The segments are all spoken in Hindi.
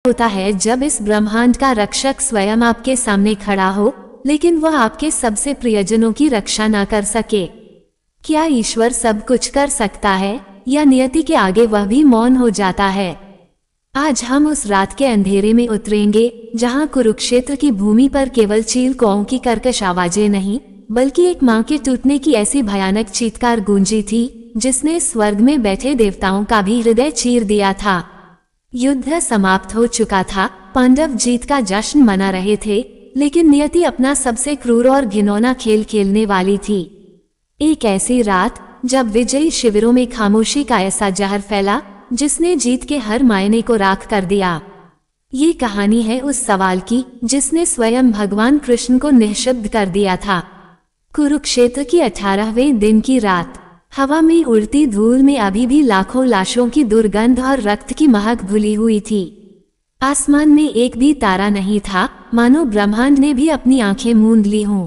होता है जब इस ब्रह्मांड का रक्षक स्वयं आपके सामने खड़ा हो, लेकिन वह आपके सबसे प्रियजनों की रक्षा न कर सके। क्या ईश्वर सब कुछ कर सकता है, या नियति के आगे वह भी मौन हो जाता है? आज हम उस रात के अंधेरे में उतरेंगे जहां कुरुक्षेत्र की भूमि पर केवल चील कौओं की कर्कश आवाजें नहीं, बल्कि एक मां के टूटने की ऐसी भयानक चीत्कार गूंजी थी जिसने स्वर्ग में बैठे देवताओं का भी हृदय चीर दिया था। युद्ध समाप्त हो चुका था, पांडव जीत का जश्न मना रहे थे, लेकिन नियति अपना सबसे क्रूर और घिनौना खेल खेलने वाली थी। एक ऐसी रात जब विजयी शिविरों में खामोशी का ऐसा जहर फैला जिसने जीत के हर मायने को राख कर दिया। ये कहानी है उस सवाल की जिसने स्वयं भगवान कृष्ण को निःशब्द कर दिया था। कुरुक्षेत्र की 18वें दिन की रात। हवा में उड़ती धूल में अभी भी लाखों लाशों की दुर्गंध और रक्त की महक घुली हुई थी। आसमान में एक भी तारा नहीं था, मानो ब्रह्मांड ने भी अपनी आंखें मूंद ली हों।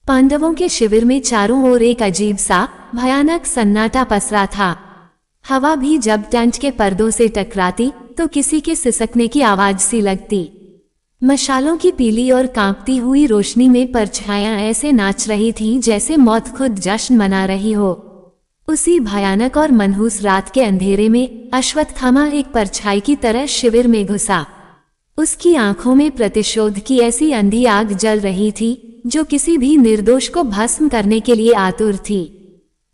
पांडवों के शिविर में चारों ओर एक अजीब सा भयानक सन्नाटा पसरा था। हवा भी जब टेंट के पर्दों से टकराती तो किसी के सिसकने की आवाज सी लगती। मशालों की पीली और कांपती हुई रोशनी में परछाइयां ऐसे नाच रही थीं जैसे मौत खुद जश्न मना रही हो। उसी भयानक और मनहूस रात के अंधेरे में अश्वत्थामा एक परछाई की तरह शिविर में घुसा। उसकी आंखों में प्रतिशोध की ऐसी अंधी आग जल रही थी जो किसी भी निर्दोष को भस्म करने के लिए आतुर थी।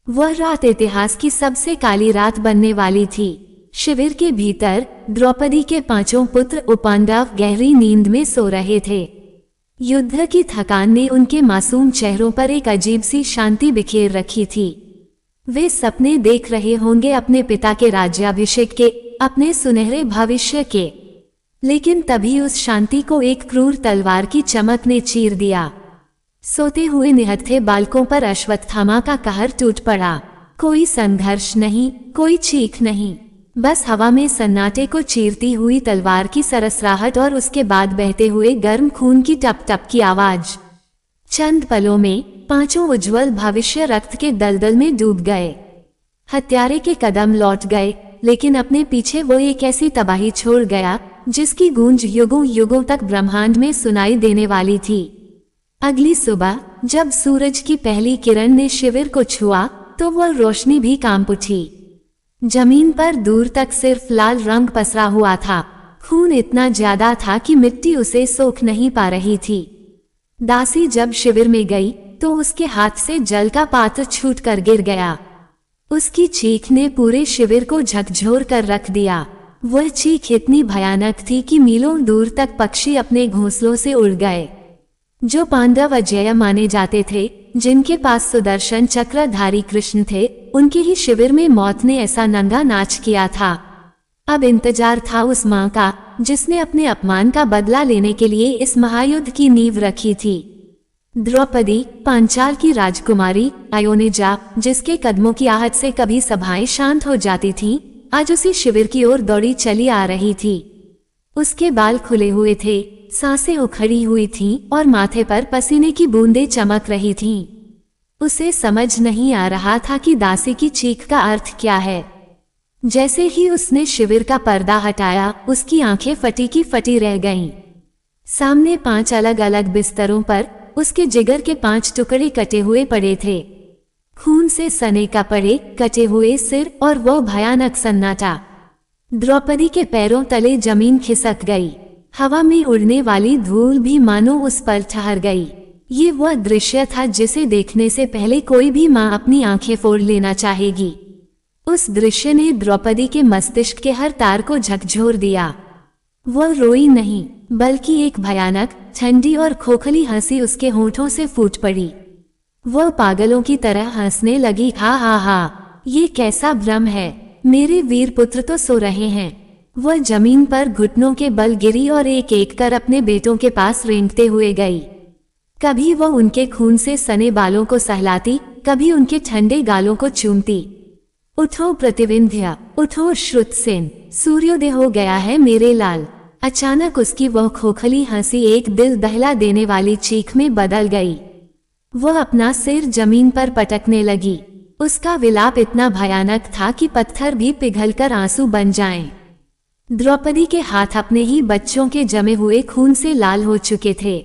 वह रात इतिहास की सबसे काली रात बनने वाली थी। शिविर के भीतर द्रौपदी के 5 पुत्र उपांडव गहरी नींद में सो रहे थे। युद्ध की थकान ने उनके मासूम चेहरों पर एक अजीब सी शांति बिखेर रखी थी। वे सपने देख रहे होंगे अपने पिता के राज्याभिषेक के, अपने सुनहरे भविष्य के। लेकिन तभी उस शांति को एक क्रूर तलवार की चमक ने चीर दिया। सोते हुए निहत्थे बालकों पर अश्वत्थामा का कहर टूट पड़ा। कोई संघर्ष नहीं, कोई चीख नहीं, बस हवा में सन्नाटे को चीरती हुई तलवार की सरसराहट और उसके बाद बहते हुए गर्म खून की टप टप की आवाज। चंद पलों में 5 उज्जवल भविष्य रक्त के दलदल में डूब गए। हत्यारे के कदम लौट गए, लेकिन अपने पीछे वो एक ऐसी तबाही छोड़ गया जिसकी गूंज युगों युगों तक ब्रह्मांड में सुनाई देने वाली थी। अगली सुबह जब सूरज की पहली किरण ने शिविर को छुआ तो वह रोशनी भी कांप उठी। जमीन पर दूर तक सिर्फ लाल रंग पसरा हुआ था। खून इतना ज्यादा था कि मिट्टी उसे सोख नहीं पा रही थी। दासी जब शिविर में गई तो उसके हाथ से जल का पात्र छूटकर गिर गया। उसकी चीख ने पूरे शिविर को झकझोर कर रख दिया। वह चीख इतनी भयानक थी कि मीलों दूर तक पक्षी अपने घोंसलों से उड़ गए। जो पांडव अजेय माने जाते थे, जिनके पास सुदर्शन चक्रधारी कृष्ण थे, उनके ही शिविर में मौत ने ऐसा नंगा नाच किया था। अब इंतजार था उस मां का जिसने अपने अपमान का बदला लेने के लिए इस महायुद्ध की नींव रखी थी। द्रौपदी, पांचाल की राजकुमारी अयोनिजा, जिसके कदमों की आहट से कभी सभाएं शांत हो जाती थीं, आज उसी शिविर की ओर दौड़ी चली आ रही थी। उसके बाल खुले हुए थे, सांसें उखड़ी हुई थीं और माथे पर पसीने की बूंदें चमक रही थीं। उसे समझ नहीं आ रहा था कि दासी की चीख का अर्थ क्या है। जैसे ही उसने शिविर का पर्दा हटाया, उसकी आंखें फटी की फटी रह गईं। सामने 5 अलग अलग बिस्तरों पर उसके जिगर के 5 टुकड़े कटे हुए पड़े थे। खून से सने कपड़े, कटे हुए सिर और वो भयानक सन्नाटा। द्रौपदी के पैरों तले जमीन खिसक गई। हवा में उड़ने वाली धूल भी मानो उस पर ठहर गई। ये वह दृश्य था जिसे देखने से पहले कोई भी मां अपनी आंखें फोड़ लेना चाहेगी। उस दृश्य ने द्रौपदी के मस्तिष्क के हर तार को झकझोर दिया। वह रोई नहीं, बल्कि एक भयानक, ठंडी और खोखली हंसी उसके होठों से फूट पड़ी। वह पागलों की तरह हंसने लगी। हा हा हा, ये कैसा भ्रम है, मेरे वीर पुत्र तो सो रहे हैं। वह जमीन पर घुटनों के बल गिरी और एक एक कर अपने बेटों के पास रेंगते हुए गई। कभी वह उनके खून से सने बालों को सहलाती, कभी उनके ठंडे गालों को चूमती। उठो प्रतिविंध्या, उठो श्रुतसेन, सूर्योदय हो गया है मेरे लाल। अचानक उसकी वह खोखली हंसी एक दिल दहला देने वाली चीख में बदल गई। वह अपना सिर जमीन पर पटकने लगी। उसका विलाप इतना भयानक था कि पत्थर भी पिघलकर आंसू बन जाएं। द्रौपदी के हाथ अपने ही बच्चों के जमे हुए खून से लाल हो चुके थे।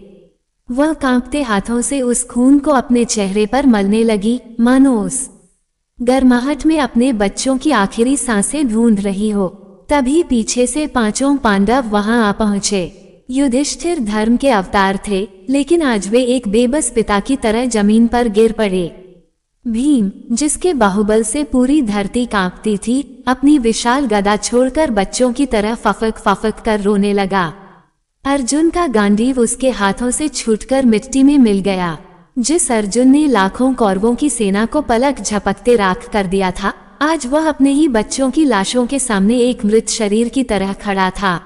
वह कांपते हाथों से उस खून को अपने चेहरे पर मलने लगी, मानो उस गर्माहट में अपने बच्चों की आखिरी सांसें ढूंढ रही हो। तभी पीछे से पांचों पांडव वहां आ पहुंचे। युधिष्ठिर धर्म के अवतार थे, लेकिन आज वे एक बेबस पिता की तरह जमीन पर गिर पड़े। भीम, जिसके बाहुबल से पूरी धरती कांपती थी, अपनी विशाल गदा छोड़कर बच्चों की तरह फफक फफक कर रोने लगा। अर्जुन का गांडीव उसके हाथों से छूटकर मिट्टी में मिल गया। जिस अर्जुन ने लाखों कौरवों की सेना को पलक झपकते राख कर दिया था, आज वह अपने ही बच्चों की लाशों के सामने एक मृत शरीर की तरह खड़ा था।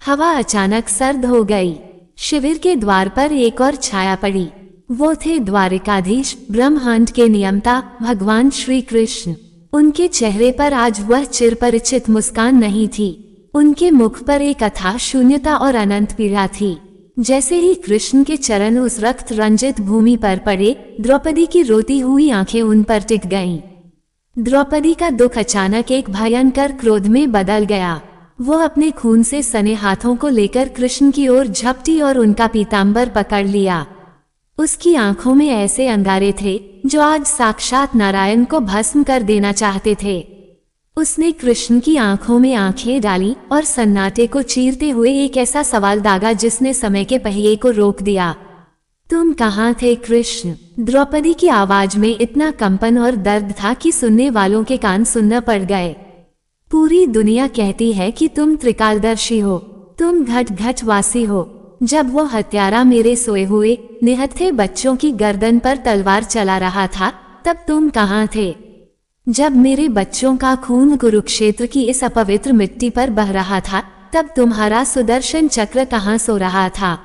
हवा अचानक सर्द हो गई। शिविर के द्वार पर एक और छाया पड़ी। वो थे द्वारिकाधीश, ब्रह्मांड के नियंता, भगवान श्री कृष्ण। उनके चेहरे पर आज वह चिरपरिचित मुस्कान नहीं थी। उनके मुख पर एक अथाह शून्यता और अनंत पीड़ा थी। जैसे ही कृष्ण के चरण उस रक्त रंजित भूमि पर पड़े, द्रौपदी की रोती हुई आंखें उन पर टिक गईं। द्रौपदी का दुख अचानक एक भयंकर क्रोध में बदल गया। वो अपने खून से सने हाथों को लेकर कृष्ण की ओर झपटी और उनका पीतांबर पकड़ लिया। उसकी आंखों में ऐसे अंगारे थे जो आज साक्षात नारायण को भस्म कर देना चाहते थे। उसने कृष्ण की आंखों में आंखें डाली और सन्नाटे को चीरते हुए एक ऐसा सवाल दागा जिसने समय के पहिए को रोक दिया। तुम कहाँ थे कृष्ण? द्रौपदी की आवाज में इतना कंपन और दर्द था कि सुनने वालों के कान सुन्न पड़ गए। पूरी दुनिया कहती है कि तुम त्रिकालदर्शी हो, तुम घट घट वासी हो। जब वो हत्यारा मेरे सोए हुए निहत्थे बच्चों की गर्दन पर तलवार चला रहा था, तब तुम कहाँ थे? जब मेरे बच्चों का खून कुरुक्षेत्र की इस अपवित्र मिट्टी पर बह रहा था, तब तुम्हारा सुदर्शन चक्र कहाँ सो रहा था?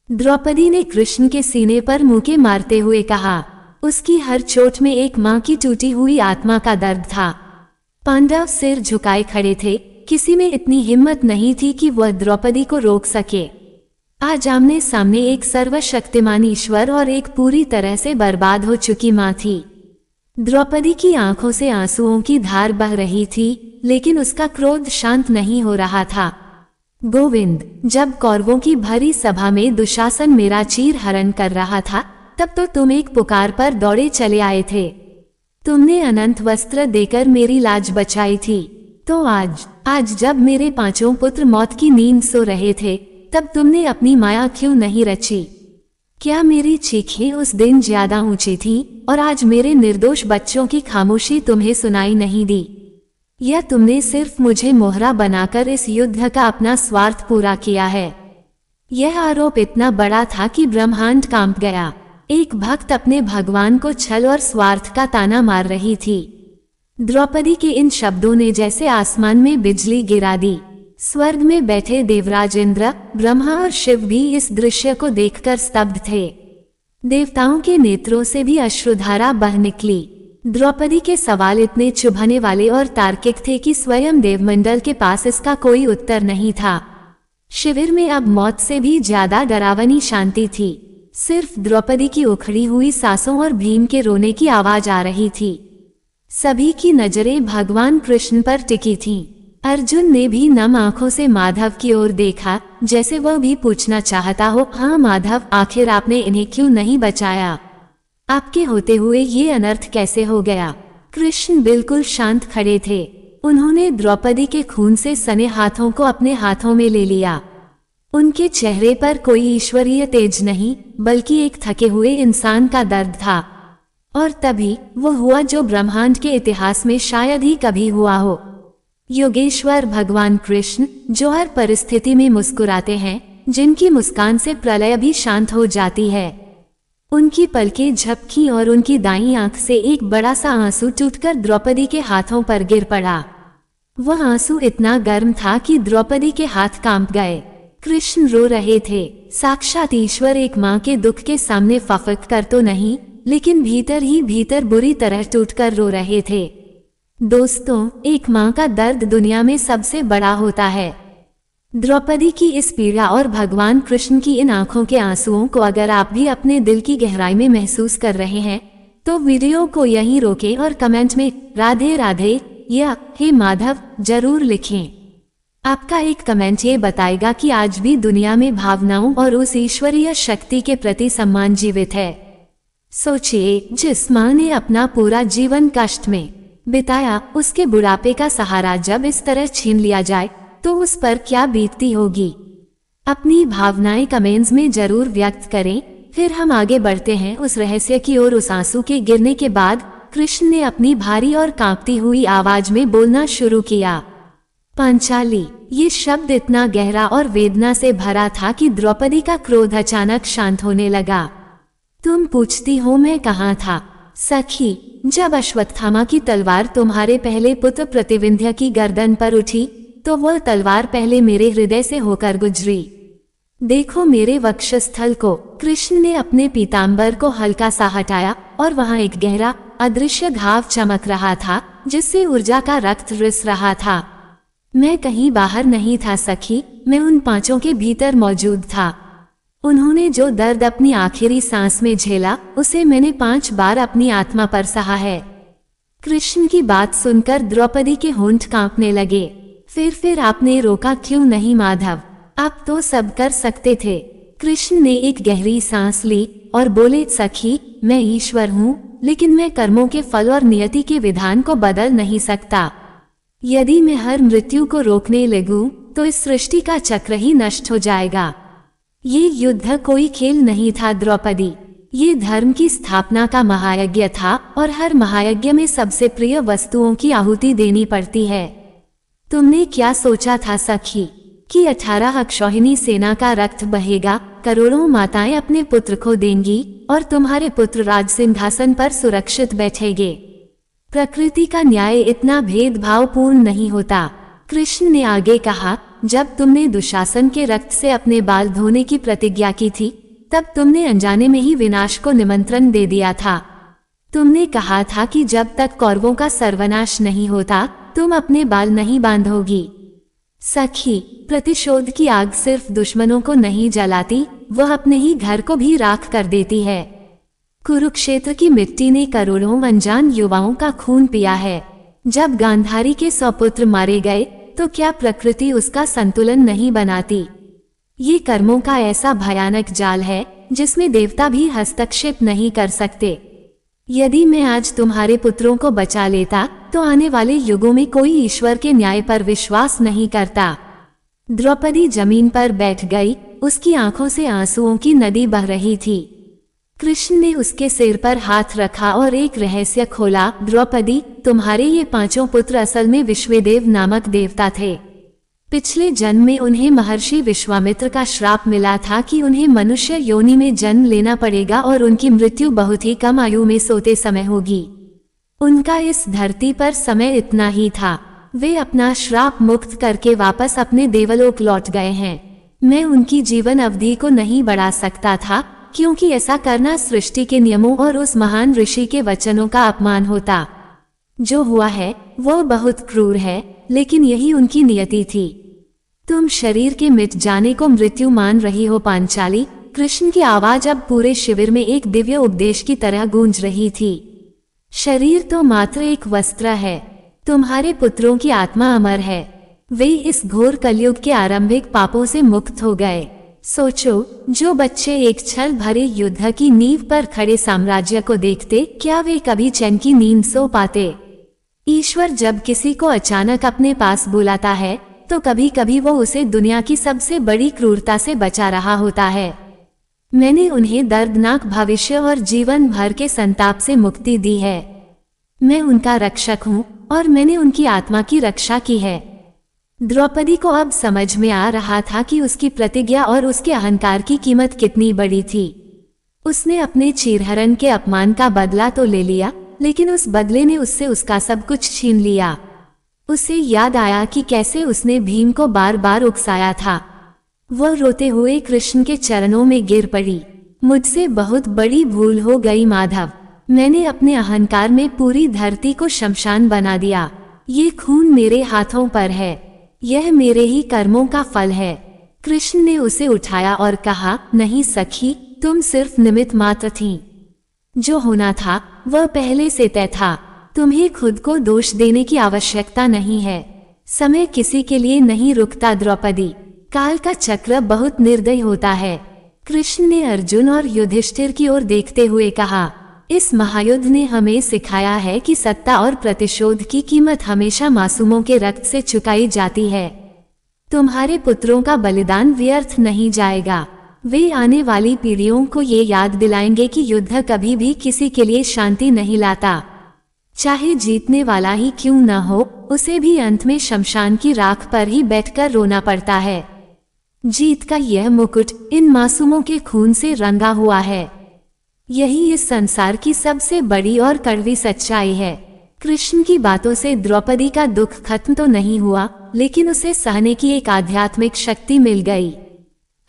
द्रौपदी ने कृष्ण के सीने पर मुके मारते हुए कहा। उसकी हर चोट में एक माँ की टूटी हुई आत्मा का दर्द था। पांडव सिर झुकाए खड़े थे। किसी में इतनी हिम्मत नहीं थी कि वह द्रौपदी को रोक सके। आज आमने सामने एक सर्वशक्तिमान ईश्वर और एक पूरी तरह से बर्बाद हो चुकी माँ थी। द्रौपदी की आंखों से आंसुओं की धार बह रही थी, लेकिन उसका क्रोध शांत नहीं हो रहा था। गोविंद, जब कौरवों की भरी सभा में दुशासन मेरा चीर हरण कर रहा था, तब तो तुम एक पुकार पर दौड़े चले आए थे। तुमने अनंत वस्त्र देकर मेरी लाज बचाई थी। तो आज जब मेरे पांचों पुत्र मौत की नींद सो रहे थे, तब तुमने अपनी माया क्यों नहीं रची? क्या मेरी चीखें उस दिन ज्यादा ऊंची थी और आज मेरे निर्दोष बच्चों की खामोशी तुम्हें सुनाई नहीं दी? या तुमने सिर्फ मुझे मोहरा बनाकर इस युद्ध का अपना स्वार्थ पूरा किया है? यह आरोप इतना बड़ा था कि ब्रह्मांड कांप गया। एक भक्त अपने भगवान को छल और स्वार्थ का ताना मार रही थी। द्रौपदी के इन शब्दों ने जैसे आसमान में बिजली गिरा दी। स्वर्ग में बैठे देवराज इंद्र, ब्रह्मा और शिव भी इस दृश्य को देखकर स्तब्ध थे। देवताओं के नेत्रों से भी अश्रुधारा बह निकली। द्रौपदी के सवाल इतने चुभने वाले और तार्किक थे कि स्वयं देवमंडल के पास इसका कोई उत्तर नहीं था। शिविर में अब मौत से भी ज्यादा डरावनी शांति थी। सिर्फ द्रौपदी की उखड़ी हुई सांसों और भीम के रोने की आवाज आ रही थी। सभी की नजरें भगवान कृष्ण पर टिकी थीं। अर्जुन ने भी नम आंखों से माधव की ओर देखा, जैसे वह भी पूछना चाहता हो, हाँ माधव, आखिर आपने इन्हें क्यों नहीं बचाया? आपके होते हुए ये अनर्थ कैसे हो गया? कृष्ण बिल्कुल शांत खड़े थे। उन्होंने द्रौपदी के खून से सने हाथों को अपने हाथों में ले लिया। उनके चेहरे पर कोई ईश्वरीय तेज नहीं, बल्कि एक थके हुए इंसान का दर्द था। और तभी वो हुआ जो ब्रह्मांड के इतिहास में शायद ही कभी हुआ हो। योगेश्वर भगवान कृष्ण, जो हर परिस्थिति में मुस्कुराते हैं, जिनकी मुस्कान से प्रलय भी शांत हो जाती है। उनकी पलकें झपकी और उनकी दाईं आंख से एक बड़ा सा आंसू टूटकर द्रौपदी के हाथों पर गिर पड़ा। वह आंसू इतना गर्म था कि द्रौपदी के हाथ कांप गए। कृष्ण रो रहे थे। साक्षात ईश्वर एक माँ के दुख के सामने फफक कर तो नहीं, लेकिन भीतर ही भीतर बुरी तरह टूटकर रो रहे थे। दोस्तों, एक माँ का दर्द दुनिया में सबसे बड़ा होता है। द्रौपदी की इस पीड़ा और भगवान कृष्ण की इन आंखों के आंसुओं को अगर आप भी अपने दिल की गहराई में महसूस कर रहे हैं, तो वीडियो को यहीं रोकें और कमेंट में राधे राधे या हे माधव जरूर लिखें। आपका एक कमेंट ये बताएगा कि आज भी दुनिया में भावनाओं और उस ईश्वरीय शक्ति के प्रति सम्मान जीवित है। सोचिए, जिस माँ ने अपना पूरा जीवन कष्ट में बिताया, उसके बुढ़ापे का सहारा जब इस तरह छीन लिया जाए तो उस पर क्या बीतती होगी। अपनी भावनाएं कमेंट्स में जरूर व्यक्त करें। फिर हम आगे बढ़ते हैं उस रहस्य की ओर। उस आंसू के गिरने के बाद कृष्ण ने अपनी भारी और कांपती हुई आवाज में बोलना शुरू किया। पांचाली। ये शब्द इतना गहरा और वेदना से भरा था कि द्रौपदी का क्रोध अचानक शांत होने लगा। तुम पूछती हो मैं कहाँ था? सखी, जब अश्वत्थामा की तलवार तुम्हारे पहले पुत्र प्रतिविंध्य की गर्दन पर उठी तो वह तलवार पहले मेरे हृदय से होकर गुजरी। देखो मेरे वक्षस्थल को। कृष्ण ने अपने पीतांबर को हल्का सा हटाया और वहां एक गहरा अदृश्य घाव चमक रहा था जिससे ऊर्जा का रक्त रिस रहा था। मैं कहीं बाहर नहीं था सखी, मैं उन पांचों के भीतर मौजूद था। उन्होंने जो दर्द अपनी आखिरी सांस में झेला उसे मैंने 5 बार अपनी आत्मा पर सहा है। कृष्ण की बात सुनकर द्रौपदी के होंठ कांपने लगे। फिर आपने रोका क्यों नहीं माधव? आप तो सब कर सकते थे। कृष्ण ने एक गहरी सांस ली और बोले, सखी, मैं ईश्वर हूँ, लेकिन मैं कर्मों के फल और नियति के विधान को बदल नहीं सकता। यदि मैं हर मृत्यु को रोकने लगूं, तो इस सृष्टि का चक्र ही नष्ट हो जाएगा। ये युद्ध कोई खेल नहीं था द्रौपदी, ये धर्म की स्थापना का महायज्ञ था और हर महायज्ञ में सबसे प्रिय वस्तुओं की आहुति देनी पड़ती है। तुमने क्या सोचा था सखी कि 18 अक्षौहिणी सेना का रक्त बहेगा, करोड़ों माताएं अपने पुत्र को देंगी और तुम्हारे पुत्र राज सिंहासन पर सुरक्षित बैठेंगे। प्रकृति का न्याय इतना भेदभावपूर्ण नहीं होता। कृष्ण ने आगे कहा, जब तुमने दुशासन के रक्त से अपने बाल धोने की प्रतिज्ञा की थी तब तुमने अनजाने में ही विनाश को निमंत्रण दे दिया था। तुमने कहा था कि जब तक कौरवों का सर्वनाश नहीं होता तुम अपने बाल नहीं बांधोगी। सखी, प्रतिशोध की आग सिर्फ दुश्मनों को नहीं जलाती, वह अपने ही घर को भी राख कर देती है। कुरुक्षेत्र की मिट्टी ने करोड़ों अनजान युवाओं का खून पिया है। जब गांधारी के 100 पुत्र मारे गए तो क्या प्रकृति उसका संतुलन नहीं बनाती? ये कर्मों का ऐसा भयानक जाल है जिसमें देवता भी हस्तक्षेप नहीं कर सकते। यदि मैं आज तुम्हारे पुत्रों को बचा लेता तो आने वाले युगों में कोई ईश्वर के न्याय पर विश्वास नहीं करता। द्रौपदी जमीन पर बैठ गई, उसकी आंखों से आंसुओं की नदी बह रही थी। कृष्ण ने उसके सिर पर हाथ रखा और एक रहस्य खोला। द्रौपदी, तुम्हारे ये 5 पुत्र असल में विश्वेदेव नामक देवता थे। पिछले जन्म में उन्हें महर्षि विश्वामित्र का श्राप मिला था कि उन्हें मनुष्य योनि में जन्म लेना पड़ेगा और उनकी मृत्यु बहुत ही कम आयु में सोते समय होगी। उनका इस धरती पर समय इतना ही था। वे अपना श्राप मुक्त करके वापस अपने देवलोक लौट गए हैं। मैं उनकी जीवन अवधि को नहीं बढ़ा सकता था, क्योंकि ऐसा करना सृष्टि के नियमों और उस महान ऋषि के वचनों का अपमान होता। जो हुआ है वो बहुत क्रूर है, लेकिन यही उनकी नियति थी। तुम शरीर के मिट जाने को मृत्यु मान रही हो पांचाली। कृष्ण की आवाज अब पूरे शिविर में एक दिव्य उपदेश की तरह गूंज रही थी। शरीर तो मात्र एक वस्त्र है, तुम्हारे पुत्रों की आत्मा अमर है। वे इस घोर कलयुग के आरंभिक पापों से मुक्त हो गए। सोचो, जो बच्चे एक छल भरे युद्ध की नींव पर खड़े साम्राज्य को देखते, क्या वे कभी चैन की नींद सो पाते? ईश्वर जब किसी को अचानक अपने पास बुलाता है तो कभी कभी वो उसे दुनिया की सबसे बड़ी क्रूरता से बचा रहा होता है। मैंने उन्हें दर्दनाक भविष्य और जीवन भर के संताप से मुक्ति दी है। मैं उनका रक्षक हूँ और मैंने उनकी आत्मा की रक्षा की है। द्रौपदी को अब समझ में आ रहा था कि उसकी प्रतिज्ञा और उसके अहंकार की कीमत कितनी बड़ी थी। उसने अपने चीरहरण के अपमान का बदला तो ले लिया, लेकिन उस बदले ने उससे उसका सब कुछ छीन लिया। उसे याद आया कि कैसे उसने भीम को बार बार उकसाया था। वह रोते हुए कृष्ण के चरणों में गिर पड़ी। मुझसे बहुत बड़ी भूल हो गई माधव। मैंने अपने अहंकार में पूरी धरती को शमशान बना दिया। ये खून मेरे हाथों पर है, यह मेरे ही कर्मों का फल है। कृष्ण ने उसे उठाया और कहा, नहीं सखी, तुम सिर्फ निमित्त मात्र थीं। जो होना था वह पहले से तय था। तुम्हें खुद को दोष देने की आवश्यकता नहीं है। समय किसी के लिए नहीं रुकता द्रौपदी। काल का चक्र बहुत निर्दयी होता है। कृष्ण ने अर्जुन और युधिष्ठिर की ओर देखते हुए कहा, इस महायुद्ध ने हमें सिखाया है कि सत्ता और प्रतिशोध की कीमत हमेशा मासूमों के रक्त से चुकाई जाती है। तुम्हारे पुत्रों का बलिदान व्यर्थ नहीं जाएगा। वे आने वाली पीढ़ियों को ये याद दिलाएंगे कि युद्ध कभी भी किसी के लिए शांति नहीं लाता। चाहे जीतने वाला ही क्यों न हो, उसे भी अंत में शमशान की राख पर ही बैठकर रोना पड़ता है। जीत का यह मुकुट इन मासूमों के खून से रंगा हुआ है। यही इस संसार की सबसे बड़ी और कड़वी सच्चाई है। कृष्ण की बातों से द्रौपदी का दुख खत्म तो नहीं हुआ, लेकिन उसे सहने की एक आध्यात्मिक शक्ति मिल गई।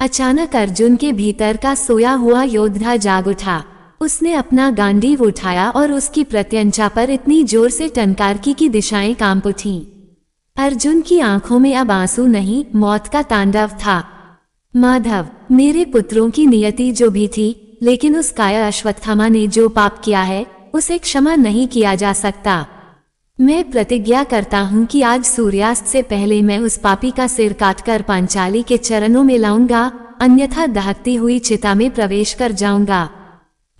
अचानक अर्जुन के भीतर का सोया हुआ योद्धा जाग उठा। उसने अपना गांडीव उठाया और उसकी प्रत्यंचा पर इतनी जोर से टंकार की कि दिशाएं कांप उठीं। अर्जुन की आंखों में अब आंसू नहीं, मौत का तांडव था। माधव, मेरे पुत्रों की नियति जो भी थी, लेकिन उस काया अश्वत्थामा ने जो पाप किया है उसे क्षमा नहीं किया जा सकता। मैं प्रतिज्ञा करता हूँ कि आज सूर्यास्त से पहले मैं उस पापी का सिर काटकर पांचाली के चरणों में लाऊंगा, अन्यथा दहकती हुई चिता में प्रवेश कर जाऊंगा।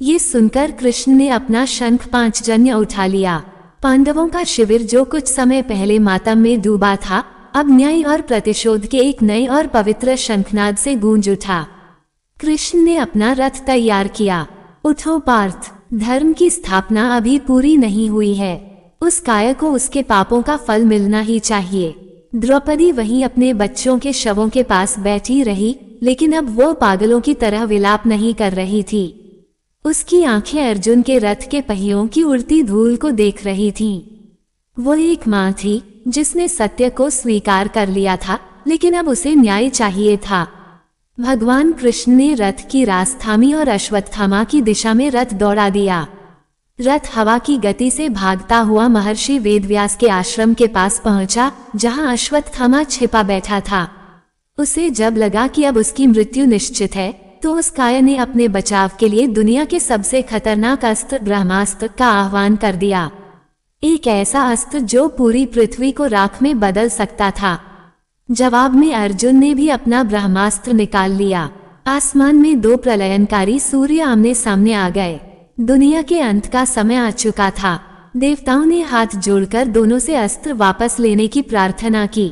ये सुनकर कृष्ण ने अपना शंख पांचजन्य उठा लिया। पांडवों का शिविर जो कुछ समय पहले मातम में डूबा था, अब न्याय और प्रतिशोध के एक नए और पवित्र शंखनाद से गूंज उठा। कृष्ण ने अपना रथ तैयार किया। उठो पार्थ, धर्म की स्थापना अभी पूरी नहीं हुई है। उस काया को उसके पापों का फल मिलना ही चाहिए। द्रौपदी वहीं अपने बच्चों के शवों के पास बैठी रही, लेकिन अब वो पागलों की तरह विलाप नहीं कर रही थी। उसकी आंखें अर्जुन के रथ के पहियों की उड़ती धूल को देख रही थीं। वो एक माँ थी जिसने सत्य को स्वीकार कर लिया था, लेकिन अब उसे न्याय चाहिए था। भगवान कृष्ण ने रथ की रास थामी और अश्वत्थामा की दिशा में रथ दौड़ा दिया। रथ हवा की गति से भागता हुआ महर्षि वेदव्यास के आश्रम के पास पहुंचा, जहां अश्वत्थामा छिपा बैठा था। उसे जब लगा कि अब उसकी मृत्यु निश्चित है, तो उस काया ने अपने बचाव के लिए दुनिया के सबसे खतरनाक अस्त्र ब्रह्मास्त्र का आह्वान कर दिया। एक ऐसा अस्त्र जो पूरी पृथ्वी को राख में बदल सकता था। जवाब में अर्जुन ने भी अपना ब्रह्मास्त्र निकाल लिया। आसमान में दो प्रलयनकारी सूर्य आमने सामने आ गए। दुनिया के अंत का समय आ चुका था। देवताओं ने हाथ जोड़कर दोनों से अस्त्र वापस लेने की प्रार्थना की।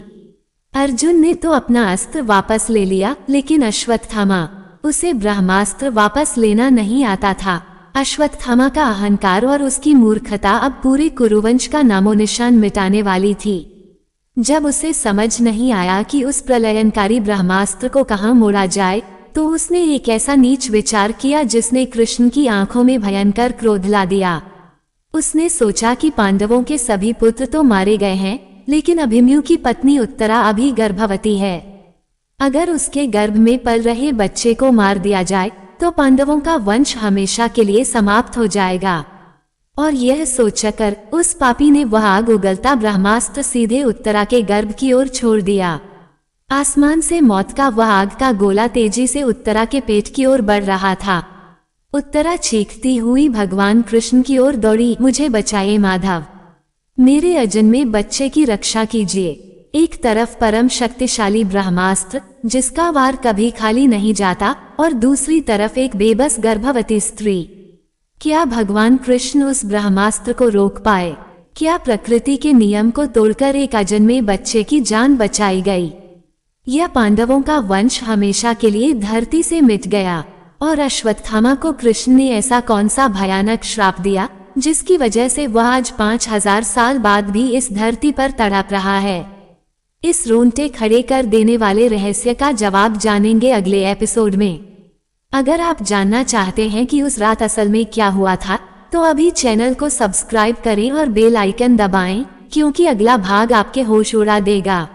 अर्जुन ने तो अपना अस्त्र वापस ले लिया, लेकिन अश्वत्थामा, उसे ब्रह्मास्त्र वापस लेना नहीं आता था। अश्वत्थामा का अहंकार और उसकी मूर्खता अब पूरे कुरुवंश का नामो निशान मिटाने वाली थी। जब उसे समझ नहीं आया कि उस प्रलयनकारी ब्रह्मास्त्र को कहाँ मोड़ा जाए, तो उसने एक ऐसा नीच विचार किया जिसने कृष्ण की आंखों में भयंकर क्रोध ला दिया। उसने सोचा कि पांडवों के सभी पुत्र तो मारे गए हैं, लेकिन अभिमन्यु की पत्नी उत्तरा अभी गर्भवती है। अगर उसके गर्भ में पल रहे बच्चे को मार दिया जाए तो पांडवों का वंश हमेशा के लिए समाप्त हो जाएगा। और यह सोचकर उस पापी ने वह आग उगलता ब्रह्मास्त्र सीधे उत्तरा के गर्भ की ओर छोड़ दिया। आसमान से मौत का वह आग का गोला तेजी से उत्तरा के पेट की ओर बढ़ रहा था। उत्तरा चीखती हुई भगवान कृष्ण की ओर दौड़ी, मुझे बचाइए माधव, मेरे अजन्मे बच्चे की रक्षा कीजिए। एक तरफ परम शक्तिशाली ब्रह्मास्त्र जिसका वार कभी खाली नहीं जाता, और दूसरी तरफ एक बेबस गर्भवती स्त्री। क्या भगवान कृष्ण उस ब्रह्मास्त्र को रोक पाए? क्या प्रकृति के नियम को तोड़कर एक अजन्मे बच्चे की जान बचाई गई? यह पांडवों का वंश हमेशा के लिए धरती से मिट गया। और अश्वत्थामा को कृष्ण ने ऐसा कौन सा भयानक श्राप दिया जिसकी वजह से वह आज 5000 साल बाद भी इस धरती पर तड़प रहा है? इस रोंगटे खड़े कर देने वाले रहस्य का जवाब जानेंगे अगले एपिसोड में। अगर आप जानना चाहते हैं कि उस रात असल में क्या हुआ था, तो अभी चैनल को सब्सक्राइब करें और बेल आइकन दबाएं, क्योंकि अगला भाग आपके होश उड़ा देगा।